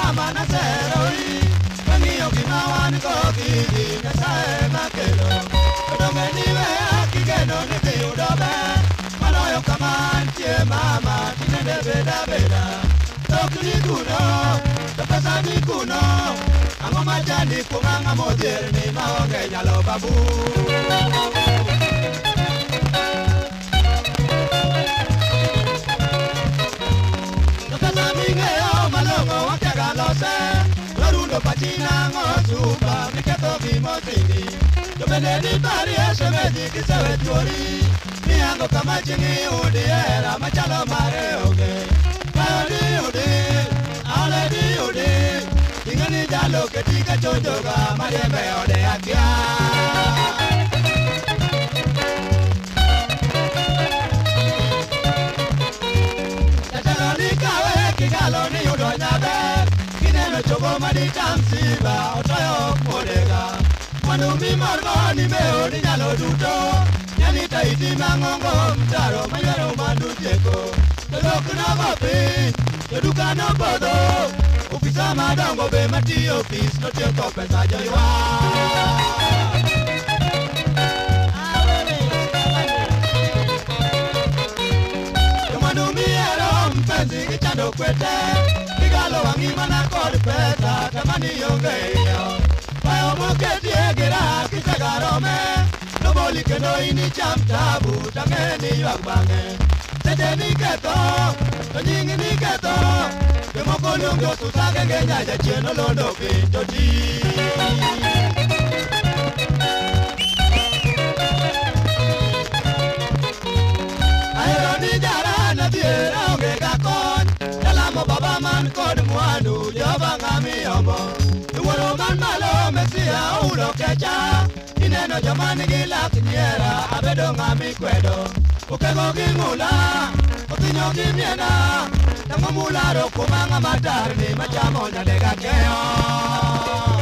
mama na seroi Mangio kimawan ko kiki na sae makelo Kodonge niwe akigeno ni kiudobe Maloyo kaman chie mama tinende beda beda Tok ni kuno, topesa ni kuno Ango majani kumanga modhier ni maonge nyalo babu Topesa mingeo malongo wakiaga lose Lorundo pachina ngosuba miketo kimotini Topende ni pari eshemeji kisewe tuori Miango kama chingi udi era machalo mare oge Mayodi udi, aledi udi Tingani jalo ketika chonjoga mariembe ode akia Tatalo ni kawe kigalo ni udo nyabe Kineno chogo maditam siba otoyo modega Manumi morgo ni meo ni nyalo duto Yani taiti mangongo mtaro mayaro mandu tieko Todok na gopi, toduka no bodo Upisa madongo be mati ofis no tieko pesa joywa Manumi ero mpenzi kichando kwete Kigalo wangi mana kod pesa tamani yonge iyo Payo moketi egera kisegarome Noboli kendo ini cham tabu tangeni yuak bange Sete ni keto, to nyingi ni keto Kemoko lungo susage ngenya jachieno londo pinto ti Aero ni jara na thiera onge kakon Dalamo baba man kod mwandu joba ngami yombo Iworo man malo mesia ulo kecha Ineno joma nigi lak nyiera abedo ngami kwedo Okego gi ngula, otinyo gi miena Tango mularo kumanga matar ni machamo nyadega keo